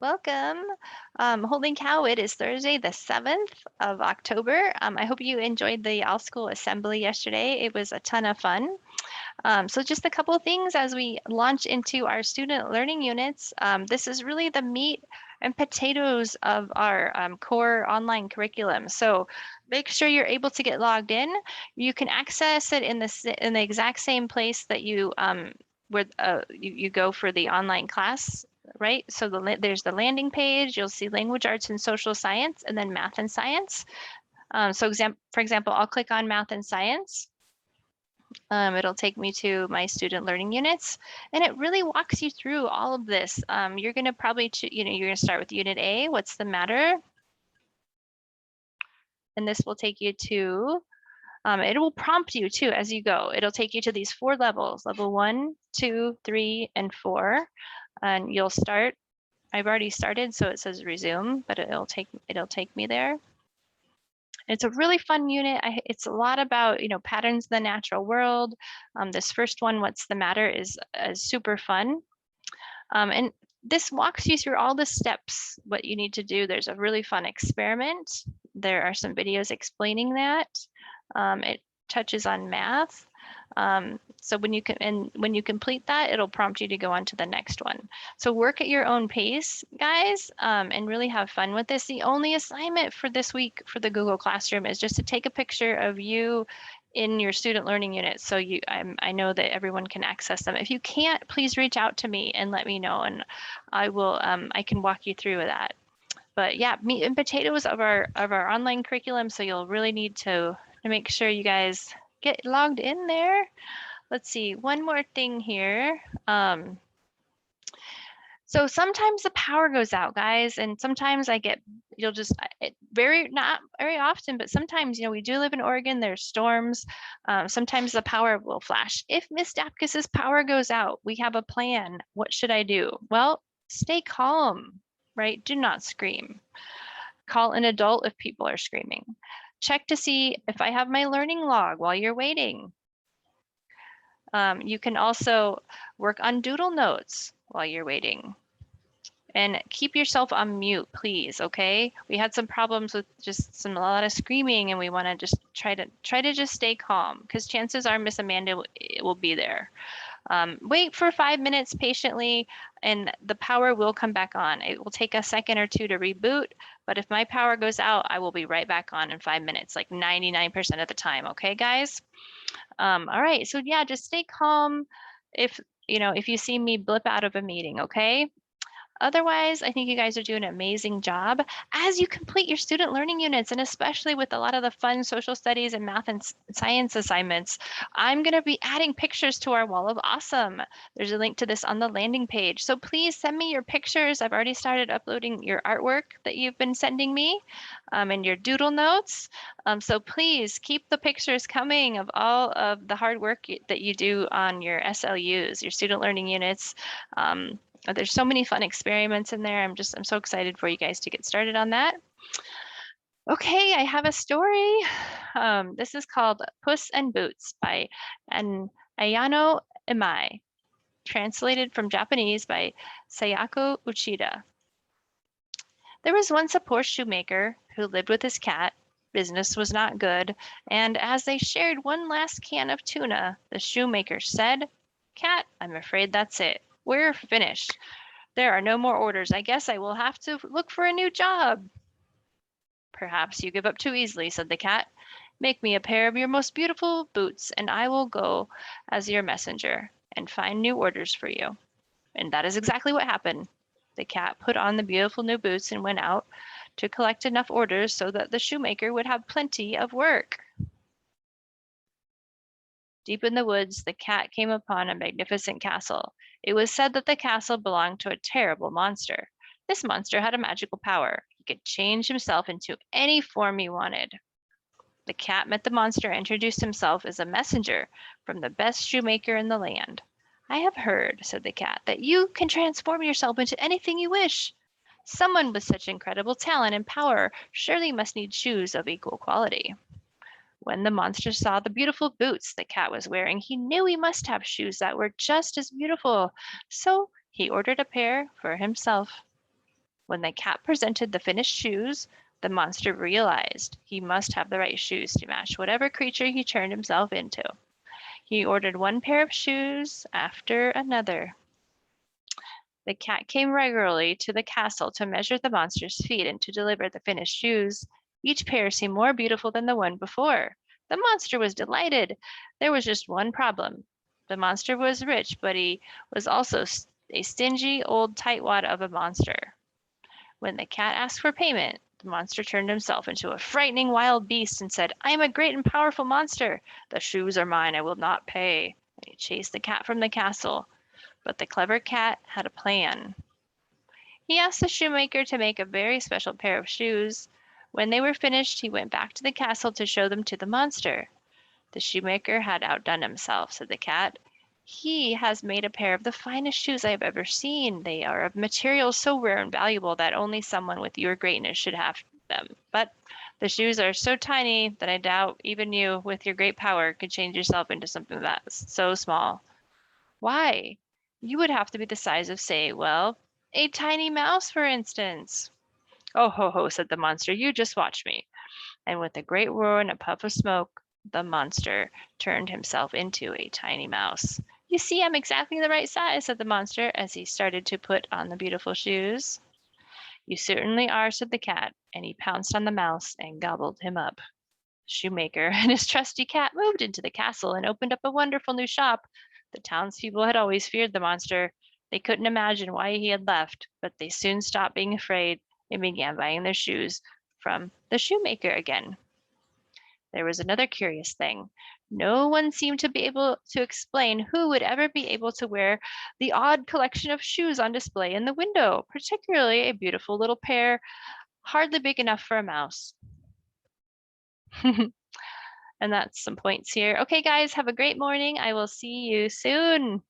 Welcome. Holding Cow, it is Thursday, the 7th of October. I hope you enjoyed the All School Assembly yesterday. It was a ton of fun. So just a couple of things as we launch into our student learning units. This is really the meat and potatoes of our core online curriculum. So make sure you're able to get logged in. You can access it in the exact same place that you you go for the online class, right? So there's the landing page. You'll see language arts and social science, and then math and science. For example, I'll click on math and science. It'll take me to my student learning units, and it really walks you through all of this. You're going to probably, you're going to start with Unit A, what's the matter? And this will take you to, it will prompt you too as you go. It'll take you to these 4 levels, level 1, 2, 3, and 4. And you'll start, I've already started, so it says resume, but it'll take me there. It's a really fun unit. It's a lot about, patterns in the natural world. This first one, what's the matter, is super fun. And this walks you through all the steps, what you need to do. There's a really fun experiment. There are some videos explaining that. It touches on math. So when you complete that, it'll prompt you to go on to the next one. So work at your own pace, guys, and really have fun with this. The only assignment for this week for the Google Classroom is just to take a picture of you in your student learning unit. So I know that everyone can access them. If you can't, please reach out to me and let me know, and I can walk you through that. But yeah, meat and potatoes of our online curriculum. So you'll really need to make sure you guys get logged in there. Let's see, one more thing here. So sometimes the power goes out, guys, and sometimes not very often, but sometimes, we do live in Oregon, there's storms. Sometimes the power will flash. If Miss Dapkus's power goes out, we have a plan. What should I do? Well, stay calm, right? Do not scream. Call an adult if people are screaming. Check to see if I have my learning log while you're waiting. You can also work on doodle notes while you're waiting. And keep yourself on mute, please, okay? We had some problems with just a lot of screaming, and we want to just try to just stay calm, because chances are Miss Amanda will be there. Wait for 5 minutes patiently, and the power will come back on. It will take a second or two to reboot, but if my power goes out, I will be right back on in 5 minutes, like 99% of the time, okay, guys? All right, so yeah, just stay calm if you see me blip out of a meeting, okay? Otherwise, I think you guys are doing an amazing job as you complete your student learning units, and especially with a lot of the fun social studies and math and science assignments. I'm going to be adding pictures to our wall of awesome. There's a link to this on the landing page. So please send me your pictures. I've already started uploading your artwork that you've been sending me and your doodle notes. So please keep the pictures coming of all of the hard work that you do on your SLUs, your student learning units. There's so many fun experiments in there. I'm so excited for you guys to get started on that. Okay, I have a story. This is called Puss in Boots by Ayano Imai, translated from Japanese by Sayako Uchida. There was once a poor shoemaker who lived with his cat. Business was not good, and as they shared one last can of tuna, the shoemaker said, "Cat, I'm afraid that's it. We're finished. There are no more orders. I guess I will have to look for a new job." "Perhaps you give up too easily," said the cat. "Make me a pair of your most beautiful boots, and I will go as your messenger and find new orders for you." And that is exactly what happened. The cat put on the beautiful new boots and went out to collect enough orders so that the shoemaker would have plenty of work. Deep in the woods, the cat came upon a magnificent castle. It was said that the castle belonged to a terrible monster. This monster had a magical power. He could change himself into any form he wanted. The cat met the monster and introduced himself as a messenger from the best shoemaker in the land. "I have heard," said the cat, "that you can transform yourself into anything you wish. Someone with such incredible talent and power surely must need shoes of equal quality." When the monster saw the beautiful boots the cat was wearing, he knew he must have shoes that were just as beautiful. So he ordered a pair for himself. When the cat presented the finished shoes, the monster realized he must have the right shoes to match whatever creature he turned himself into. He ordered one pair of shoes after another. The cat came regularly to the castle to measure the monster's feet and to deliver the finished shoes. Each pair seemed more beautiful than the one before. The monster was delighted. There was just one problem. The monster was rich, but he was also a stingy old tightwad of a monster. When the cat asked for payment, the monster turned himself into a frightening wild beast and said, "I am a great and powerful monster. The shoes are mine. I will not pay." And he chased the cat from the castle. But the clever cat had a plan. He asked the shoemaker to make a very special pair of shoes. When they were finished, he went back to the castle to show them to the monster. "The shoemaker had outdone himself," said the cat. "He has made a pair of the finest shoes I have ever seen. They are of materials so rare and valuable that only someone with your greatness should have them. But the shoes are so tiny that I doubt even you, with your great power, could change yourself into something that's so small." "Why? You would have to be the size of, say, well, a tiny mouse, for instance." "Oh, ho, ho," said the monster. "You just watch me." And with a great roar and a puff of smoke, the monster turned himself into a tiny mouse. "You see, I'm exactly the right size," said the monster as he started to put on the beautiful shoes. "You certainly are," said the cat, and he pounced on the mouse and gobbled him up. The shoemaker and his trusty cat moved into the castle and opened up a wonderful new shop. The townspeople had always feared the monster. They couldn't imagine why he had left, but they soon stopped being afraid and began buying their shoes from the shoemaker again. There was another curious thing. No one seemed to be able to explain who would ever be able to wear the odd collection of shoes on display in the window, particularly a beautiful little pair, hardly big enough for a mouse. And that's some points here. Okay, guys, have a great morning. I will see you soon.